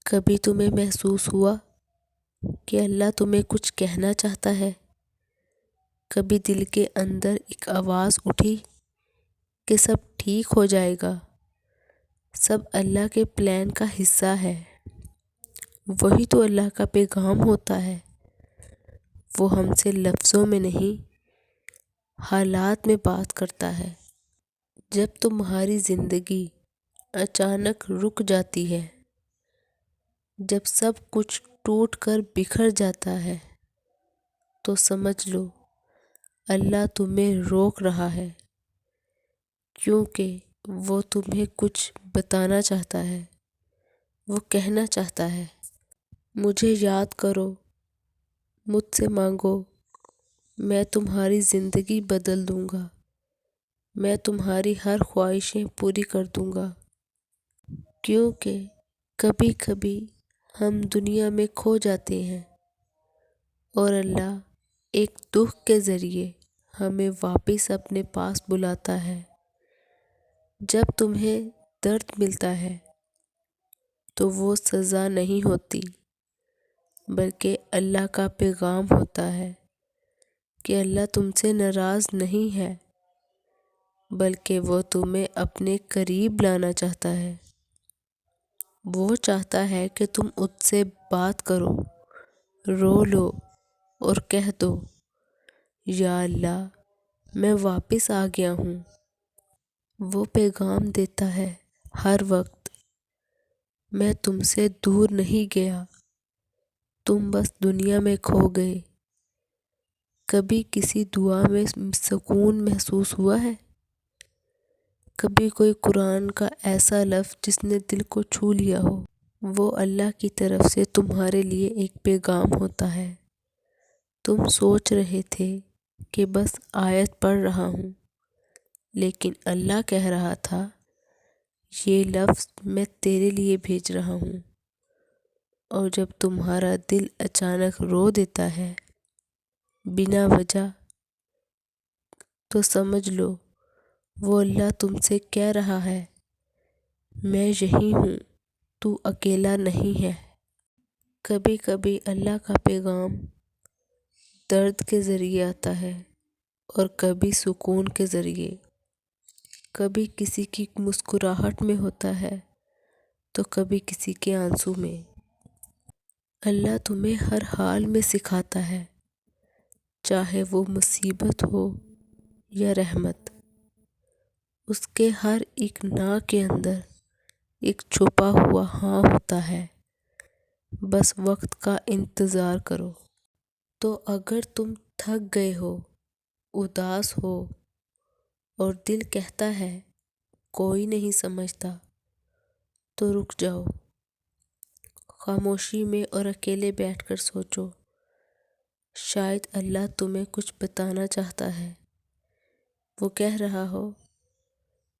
کبھی تمہیں محسوس ہوا کہ اللہ تمہیں کچھ کہنا چاہتا ہے؟ کبھی دل کے اندر ایک آواز اٹھی کہ سب ٹھیک ہو جائے گا، سب اللہ کے پلان کا حصہ ہے؟ وہی تو اللہ کا پیغام ہوتا ہے۔ وہ ہم سے لفظوں میں نہیں، حالات میں بات کرتا ہے۔ جب تمہاری زندگی اچانک رک جاتی ہے، جب سب کچھ ٹوٹ کر بکھر جاتا ہے، تو سمجھ لو اللہ تمہیں روک رہا ہے، کیونکہ وہ تمہیں کچھ بتانا چاہتا ہے۔ وہ کہنا چاہتا ہے، مجھے یاد کرو، مجھ سے مانگو، میں تمہاری زندگی بدل دوں گا، میں تمہاری ہر خواہشیں پوری کر دوں گا۔ کیونکہ کبھی کبھی ہم دنیا میں کھو جاتے ہیں اور اللہ ایک دکھ کے ذریعے ہمیں واپس اپنے پاس بلاتا ہے۔ جب تمہیں درد ملتا ہے تو وہ سزا نہیں ہوتی، بلکہ اللہ کا پیغام ہوتا ہے کہ اللہ تم سے ناراض نہیں ہے، بلکہ وہ تمہیں اپنے قریب لانا چاہتا ہے۔ وہ چاہتا ہے کہ تم اس سے بات کرو، رو لو اور کہہ دو، یا اللہ میں واپس آ گیا ہوں۔ وہ پیغام دیتا ہے ہر وقت، میں تم سے دور نہیں گیا، تم بس دنیا میں کھو گئے۔ کبھی کسی دعا میں سکون محسوس ہوا ہے؟ کبھی کوئی قرآن کا ایسا لفظ جس نے دل کو چھو لیا ہو؟ وہ اللہ کی طرف سے تمہارے لیے ایک پیغام ہوتا ہے۔ تم سوچ رہے تھے کہ بس آیت پڑھ رہا ہوں، لیکن اللہ کہہ رہا تھا، یہ لفظ میں تیرے لیے بھیج رہا ہوں۔ اور جب تمہارا دل اچانک رو دیتا ہے بنا وجہ، تو سمجھ لو وہ اللہ تم سے کہہ رہا ہے، میں یہی ہوں، تو اکیلا نہیں ہے۔ کبھی کبھی اللہ کا پیغام درد کے ذریعے آتا ہے اور کبھی سکون کے ذریعے، کبھی کسی کی مسکراہٹ میں ہوتا ہے تو کبھی کسی کے آنسو میں۔ اللہ تمہیں ہر حال میں سکھاتا ہے، چاہے وہ مصیبت ہو یا رحمت۔ اس کے ہر ایک نا کے اندر ایک چھپا ہوا ہاں ہوتا ہے، بس وقت کا انتظار کرو۔ تو اگر تم تھک گئے ہو، اداس ہو اور دل کہتا ہے کوئی نہیں سمجھتا، تو رک جاؤ، خاموشی میں اور اکیلے بیٹھ کر سوچو، شاید اللہ تمہیں کچھ بتانا چاہتا ہے۔ وہ کہہ رہا ہو،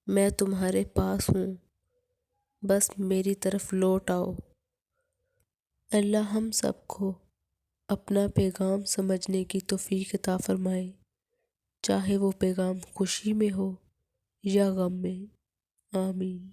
میں تمہارے پاس ہوں، بس میری طرف لوٹ آؤ۔ اللہ ہم سب کو اپنا پیغام سمجھنے کی توفیق عطا فرمائے، چاہے وہ پیغام خوشی میں ہو یا غم میں۔ آمین۔